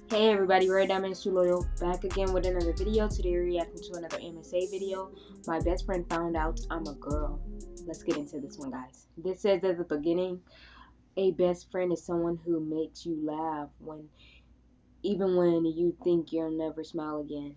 Hey everybody, Ray Diamonds Too Loyal, back again with another video. Today we're reacting to another MSA video. My best friend found out I'm a girl. Let's get into this one, guys. This says at the beginning, a best friend is someone who makes you laugh even when you think you'll never smile again.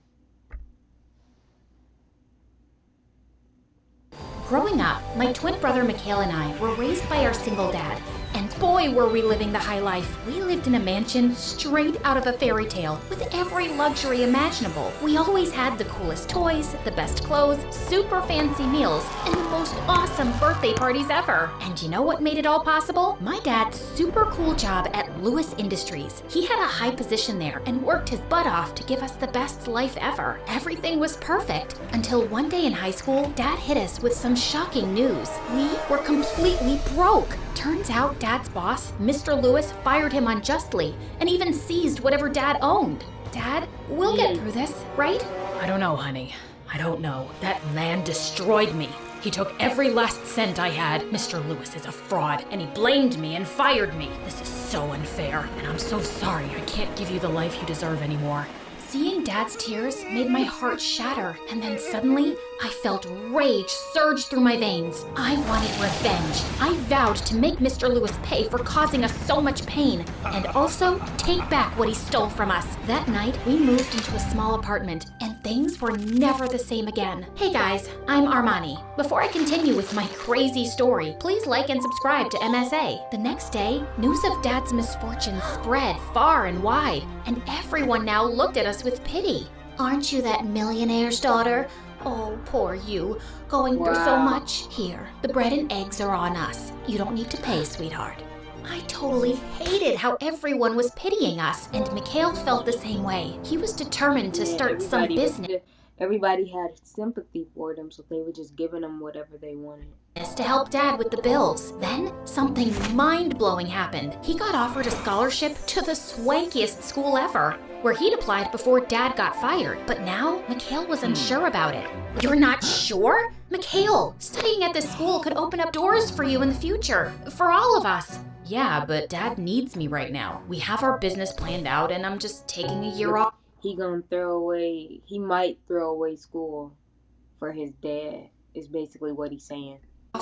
Growing up, my twin brother Mikhail and I were raised by our single dad, and boy were we living the high life. We lived in a mansion straight out of a fairy tale with every luxury imaginable. We always had the coolest toys, the best clothes, super fancy meals, and the most awesome birthday parties ever. And you know what made it all possible? My dad's super cool job at Lewis Industries. He had a high position there and worked his butt off to give us the best life ever. Everything was perfect until one day in high school, Dad hit us with some shocking news. We were completely broke. Turns out Dad's boss, Mr. Lewis, fired him unjustly and even seized whatever Dad owned. Dad, we'll get through this, right? I don't know, honey. I don't know. That man destroyed me. He took every last cent I had. Mr. Lewis is a fraud, and he blamed me and fired me. This is so unfair, and I'm so sorry I can't give you the life you deserve anymore. Seeing Dad's tears made my heart shatter, and then suddenly, I felt rage surge through my veins. I wanted revenge. I vowed to make Mr. Lewis pay for causing us so much pain, and also take back what he stole from us. That night, we moved into a small apartment, and things were never the same again. Hey guys, I'm Armani. Before I continue with my crazy story, please like and subscribe to MSA. The next day, news of Dad's misfortune spread far and wide, and everyone now looked at us with pity. Aren't you that millionaire's daughter? Oh, poor you, going through so much. Here, the bread and eggs are on us. You don't need to pay, sweetheart. I totally hated how everyone was pitying us, and Mikhail felt the same way. He was determined to start some business. Everybody had sympathy for them, so they were just giving them whatever they wanted to help Dad with the bills. Then, something mind-blowing happened. He got offered a scholarship to the swankiest school ever, where he'd applied before Dad got fired. But now, Mikhail was unsure about it. You're not sure? Mikhail, studying at this school could open up doors for you in the future, for all of us. Yeah, but Dad needs me right now. We have our business planned out, and I'm just taking a year off. He might throw away school for his dad, is basically what he's saying.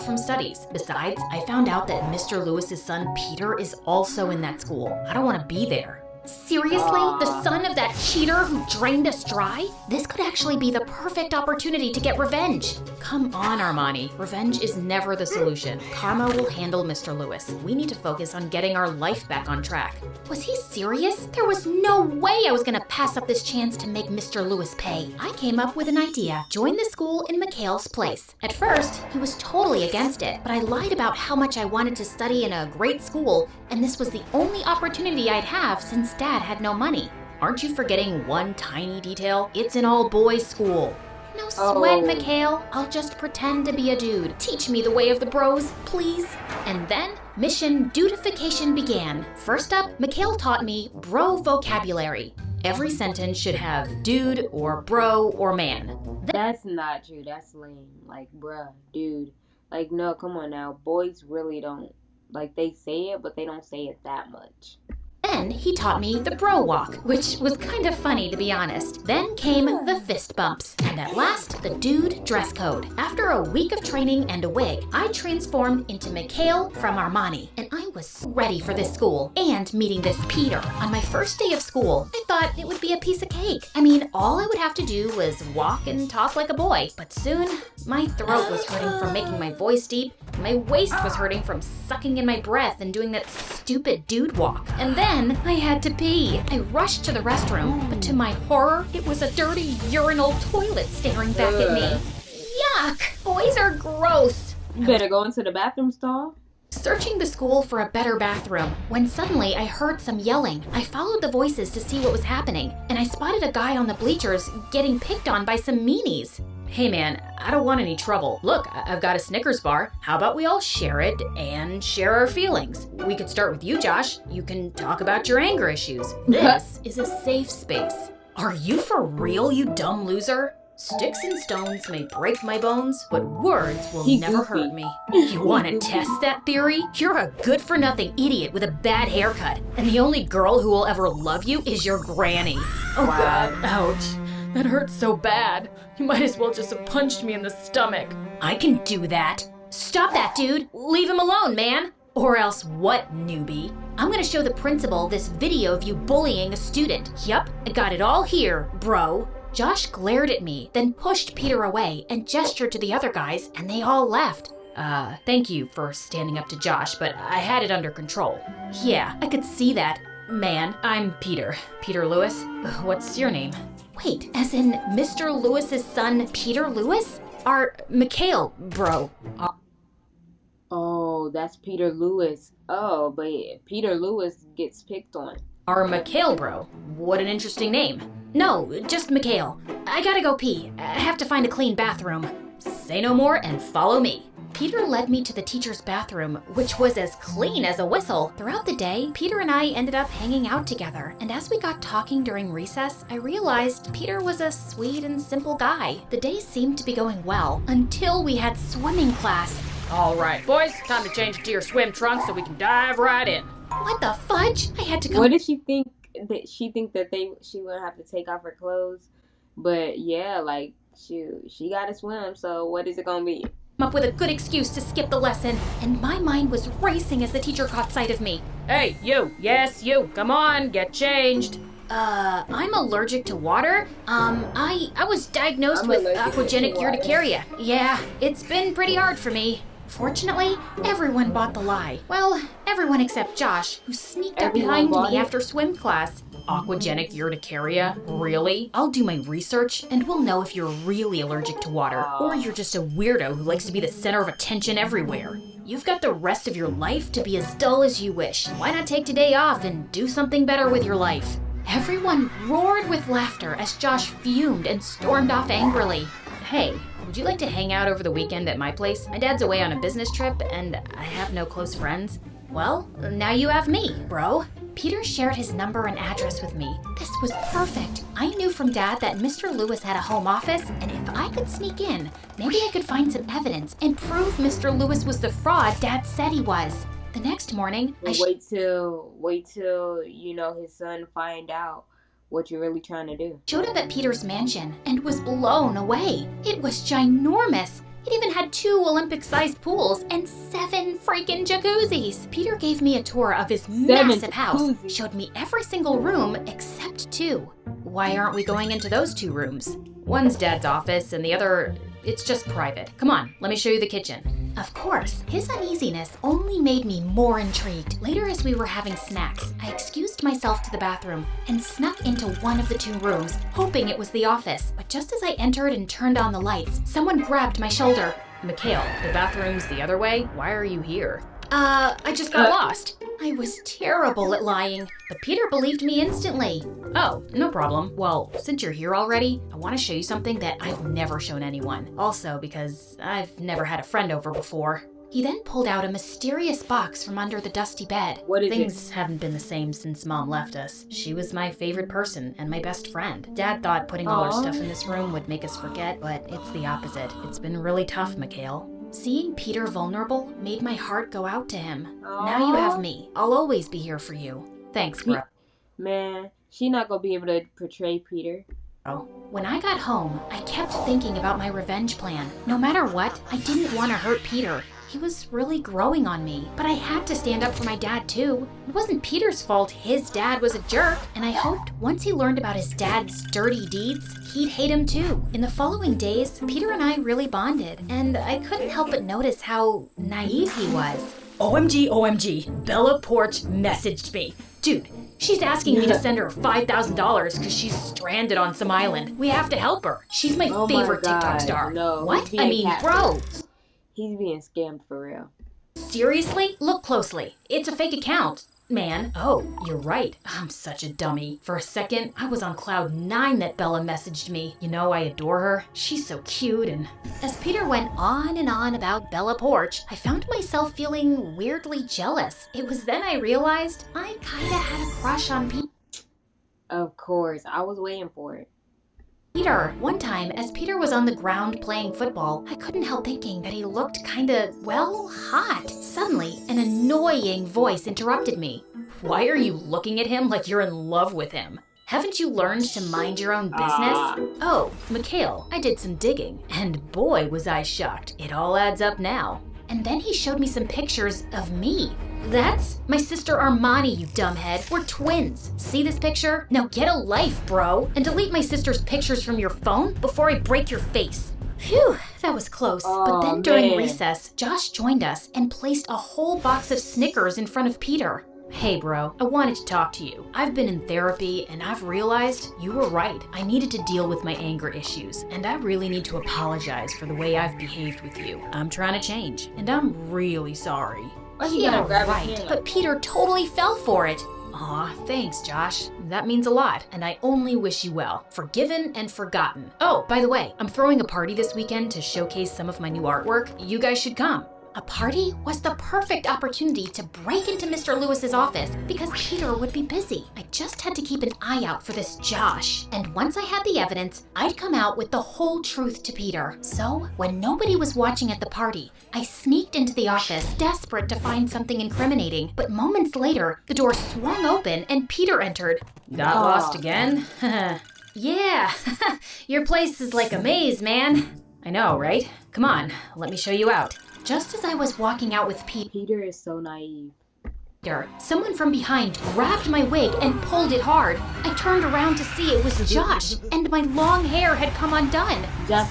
From studies. Besides, I found out that Mr. Lewis's son Peter is also in that school. I don't want to be there. Seriously? The son of that cheater who drained us dry? This could actually be the perfect opportunity to get revenge. Come on, Armani. Revenge is never the solution. Karma will handle Mr. Lewis. We need to focus on getting our life back on track. Was he serious? There was no way I was gonna pass up this chance to make Mr. Lewis pay. I came up with an idea. Join the school in Mikhail's place. At first, he was totally against it, but I lied about how much I wanted to study in a great school, and this was the only opportunity I'd have since Dad had no money. Aren't you forgetting one tiny detail? It's an all-boys school. No sweat, Mikhail. I'll just pretend to be a dude. Teach me the way of the bros, please. And then, mission dudification began. First up, Mikhail taught me bro vocabulary. Every sentence should have dude or bro or man. That's not true. That's lame. Like, bruh, dude. Like, no, come on now. Boys really don't. Like, they say it, but they don't say it that much. Then he taught me the bro walk, which was kind of funny to be honest. Then came the fist bumps, and at last, the dude dress code. After a week of training and a wig, I transformed into Mikhail from Armani, and I was ready for this school and meeting this Peter. On my first day of school, I thought it would be a piece of cake. I mean, all I would have to do was walk and talk like a boy, but soon, my throat was hurting from making my voice deep, and my waist was hurting from sucking in my breath and doing that stupid dude walk. And then I had to pee. I rushed to the restroom, but to my horror, it was a dirty urinal toilet staring back at me. Yuck! Boys are gross. You better go into the bathroom stall. Searching the school for a better bathroom, when suddenly I heard some yelling. I followed the voices to see what was happening, and I spotted a guy on the bleachers getting picked on by some meanies. Hey man, I don't want any trouble. Look, I've got a Snickers bar. How about we all share it and share our feelings? We could start with you, Josh. You can talk about your anger issues. This is a safe space. Are you for real, you dumb loser? Sticks and stones may break my bones, but words will He never goofy. hurt me. You want to test that theory? You're a good-for-nothing idiot with a bad haircut, and the only girl who will ever love you is your granny. Oh Wow. God, ouch. That hurts so bad. You might as well just have punched me in the stomach. I can do that. Stop that, dude. Leave him alone, man. Or else what, newbie? I'm gonna show the principal this video of you bullying a student. Yup, I got it all here, bro. Josh glared at me, then pushed Peter away and gestured to the other guys, and they all left. Thank you for standing up to Josh, but I had it under control. Yeah, I could see that. Man, I'm Peter. Peter Lewis. What's your name? Wait, as in Mr. Lewis's son, Peter Lewis? Mikhail, bro. Oh, that's Peter Lewis. Oh, but Peter Lewis gets picked on. Mikhail, bro. What an interesting name. No, just Mikhail. I gotta go pee. I have to find a clean bathroom. Say no more and follow me. Peter led me to the teacher's bathroom, which was as clean as a whistle. Throughout the day, Peter and I ended up hanging out together, and as we got talking during recess, I realized Peter was a sweet and simple guy. The day seemed to be going well, until we had swimming class. All right, boys, time to change into your swim trunks so we can dive right in. What the fudge? I had to come. What did she think that she wouldn't have to take off her clothes? But yeah, like she gotta swim, so what is it gonna be? Up with a good excuse to skip the lesson, and my mind was racing as the teacher caught sight of me. Hey, you. Yes, you. Come on, get changed. I'm allergic to water. I was diagnosed with aquagenic urticaria. Yeah, it's been pretty hard for me. Fortunately, everyone bought the lie. Well, everyone except Josh, who sneaked up behind me after swim class. Aquagenic urticaria? Really? I'll do my research, and we'll know if you're really allergic to water, or you're just a weirdo who likes to be the center of attention everywhere. You've got the rest of your life to be as dull as you wish. Why not take today off and do something better with your life? Everyone roared with laughter as Josh fumed and stormed off angrily. Hey, would you like to hang out over the weekend at my place? My dad's away on a business trip, and I have no close friends. Well, now you have me, bro. Peter shared his number and address with me. This was perfect. I knew from Dad that Mr. Lewis had a home office, and if I could sneak in, maybe I could find some evidence and prove Mr. Lewis was the fraud Dad said he was. The next morning, wait till you know his son find out what you're really trying to do. Showed up at Peter's mansion and was blown away. It was ginormous. It even had 2 Olympic-sized pools and 7 freaking jacuzzis. Peter gave me a tour of his massive house, showed me every single room except 2. Why aren't we going into those 2 rooms? One's Dad's office and the other, it's just private. Come on, let me show you the kitchen. Of course, his uneasiness only made me more intrigued. Later, as we were having snacks, I excused myself to the bathroom and snuck into one of the 2 rooms, hoping it was the office. But just as I entered and turned on the lights, someone grabbed my shoulder. Mikhail, the bathroom's the other way. Why are you here? I just got lost. I was terrible at lying, but Peter believed me instantly. Oh, no problem. Well, since you're here already, I want to show you something that I've never shown anyone. Also, because I've never had a friend over before. He then pulled out a mysterious box from under the dusty bed. What is Things haven't been the same since Mom left us. She was my favorite person and my best friend. Dad thought putting all our stuff in this room would make us forget, but it's the opposite. It's been really tough, Mikhail. Seeing Peter vulnerable made my heart go out to him. Now you have me. I'll always be here for you. Thanks, bro. Man, she not gonna be able to portray Peter. When I got home, I kept thinking about my revenge plan. No matter what, I didn't want to hurt Peter. He was really growing on me, but I had to stand up for my dad too. It wasn't Peter's fault his dad was a jerk, and I hoped once he learned about his dad's dirty deeds, he'd hate him too. In the following days, Peter and I really bonded, and I couldn't help but notice how naive he was. OMG, Bella Porch messaged me. Dude, she's asking me to send her $5,000 because she's stranded on some island. We have to help her. She's my favorite TikTok star. No, what? I mean, bro. He's being scammed for real. Seriously? Look closely. It's a fake account, man. Oh, you're right. I'm such a dummy. For a second, I was on cloud 9 that Bella messaged me. You know, I adore her. She's so cute and... As Peter went on and on about Bella Porch, I found myself feeling weirdly jealous. It was then I realized I kinda had a crush on Peter. Of course, I was waiting for it. Peter. One time, as Peter was on the ground playing football, I couldn't help thinking that he looked kinda, well, hot. Suddenly, an annoying voice interrupted me. Why are you looking at him like you're in love with him? Haven't you learned to mind your own business? Oh, Mikhail, I did some digging, and boy was I shocked. It all adds up now. And then he showed me some pictures of me. That's my sister Armani, you dumbhead. We're twins. See this picture? Now get a life, bro. And delete my sister's pictures from your phone before I break your face. Phew, that was close. But then during recess, Josh joined us and placed a whole box of Snickers in front of Peter. Hey bro, I wanted to talk to you. I've been in therapy and I've realized you were right. I needed to deal with my anger issues, and I really need to apologize for the way I've behaved with you. I'm trying to change, and I'm really sorry. Yeah, right. But Peter totally fell for it. Aw, thanks, Josh. That means a lot, and I only wish you well. Forgiven and forgotten. Oh, by the way, I'm throwing a party this weekend to showcase some of my new artwork. You guys should come. A party was the perfect opportunity to break into Mr. Lewis's office because Peter would be busy. I just had to keep an eye out for this Josh. And once I had the evidence, I'd come out with the whole truth to Peter. So, when nobody was watching at the party, I sneaked into the office, desperate to find something incriminating. But moments later, the door swung open and Peter entered. Got lost again? Yeah, your place is like a maze, man. I know, right? Come on, let me show you out. Just as I was walking out with Peter is so naive. Someone from behind grabbed my wig and pulled it hard. I turned around to see it was Josh, and my long hair had come undone.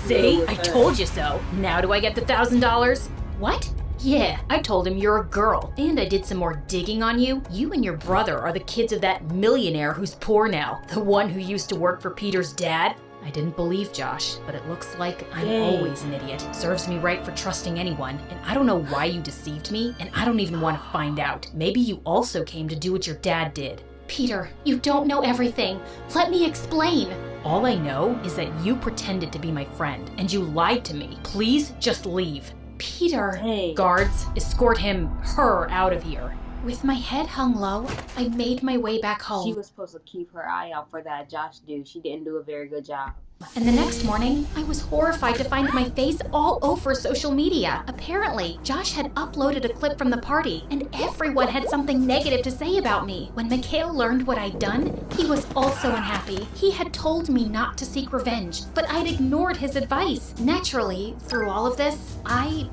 See? I told you so. Now do I get the $1,000? What? Yeah, I told him you're a girl, and I did some more digging on you. You and your brother are the kids of that millionaire who's poor now, the one who used to work for Peter's dad. I didn't believe Josh, but it looks like I'm always an idiot. Serves me right for trusting anyone, and I don't know why you deceived me, and I don't even want to find out. Maybe you also came to do what your dad did. Peter, you don't know everything. Let me explain. All I know is that you pretended to be my friend, and you lied to me. Please just leave. Peter. Hey. Guards, escort her out of here. With my head hung low, I made my way back home. She was supposed to keep her eye out for that Josh dude. She didn't do a very good job. And the next morning, I was horrified to find my face all over social media. Apparently, Josh had uploaded a clip from the party, and everyone had something negative to say about me. When Mikhail learned what I'd done, he was also unhappy. He had told me not to seek revenge, but I'd ignored his advice. Naturally, through all of this, I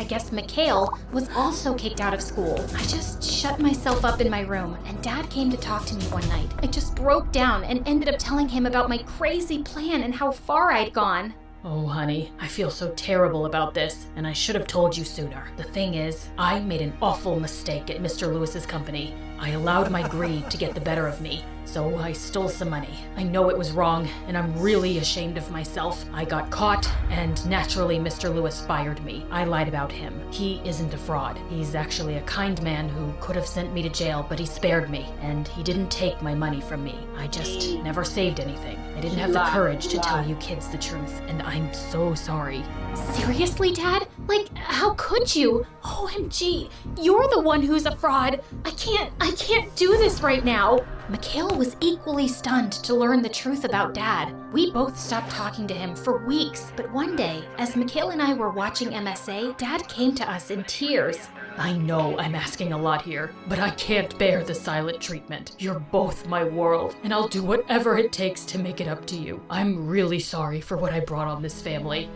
guess Mikhail, was also kicked out of school. I just shut myself up in my room, and Dad came to talk to me one night. I just broke down and ended up telling him about my crazy plan and how far I'd gone. Oh, honey, I feel so terrible about this, and I should have told you sooner. The thing is, I made an awful mistake at Mr. Lewis's company. I allowed my greed to get the better of me, so I stole some money. I know it was wrong, and I'm really ashamed of myself. I got caught, and naturally Mr. Lewis fired me. I lied about him. He isn't a fraud. He's actually a kind man who could have sent me to jail, but he spared me, and he didn't take my money from me. I just never saved anything. I didn't have the courage to tell you kids the truth, and I'm so sorry. Seriously, Dad? Like, how could you? OMG, you're the one who's a fraud. I can't do this right now. Mikhail was equally stunned to learn the truth about Dad. We both stopped talking to him for weeks, but one day, as Mikhail and I were watching MSA, Dad came to us in tears. I know I'm asking a lot here, but I can't bear the silent treatment. You're both my world, and I'll do whatever it takes to make it up to you. I'm really sorry for what I brought on this family.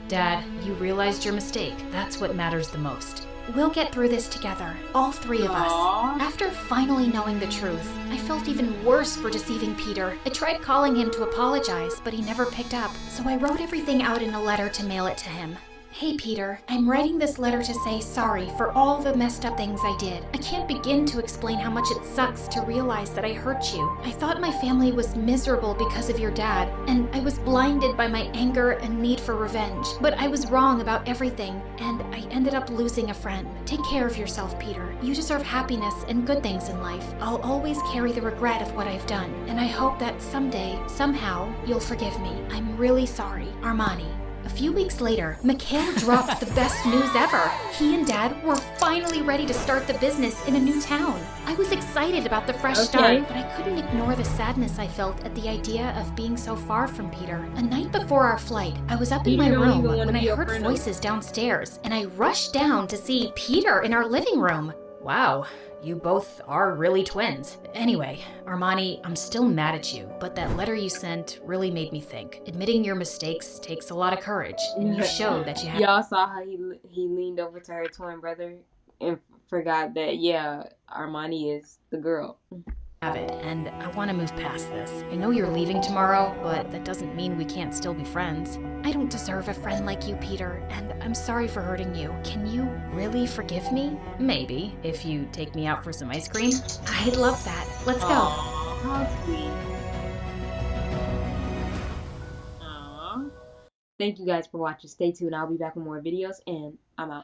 Dad, you realized your mistake. That's what matters the most. We'll get through this together, all three of us. After finally knowing the truth, I felt even worse for deceiving Peter. I tried calling him to apologize, but he never picked up. So I wrote everything out in a letter to mail it to him. Hey Peter, I'm writing this letter to say sorry for all the messed up things I did. I can't begin to explain how much it sucks to realize that I hurt you. I thought my family was miserable because of your dad, and I was blinded by my anger and need for revenge. But I was wrong about everything, and I ended up losing a friend. Take care of yourself, Peter. You deserve happiness and good things in life. I'll always carry the regret of what I've done, and I hope that someday, somehow, you'll forgive me. I'm really sorry. Armani. A few weeks later, Mikhail dropped the best news ever. He and Dad were finally ready to start the business in a new town. I was excited about the fresh start, but I couldn't ignore the sadness I felt at the idea of being so far from Peter. A night before our flight, I was up in my room when I heard voices downstairs, and I rushed down to see Peter in our living room. Wow, you both are really twins. Anyway, Armani, I'm still mad at you, but that letter you sent really made me think. Admitting your mistakes takes a lot of courage, and you showed that you had— Y'all saw how he leaned over to her twin brother and forgot that, yeah, Armani is the girl. have it, and I want to move past this. I know you're leaving tomorrow, but that doesn't mean we can't still be friends. I don't deserve a friend like you, Peter, and I'm sorry for hurting you. Can you really forgive me? Maybe, if you take me out for some ice cream. I'd love that. Let's go. Aww, how sweet. Aww. Thank you guys for watching. Stay tuned. I'll be back with more videos, and I'm out.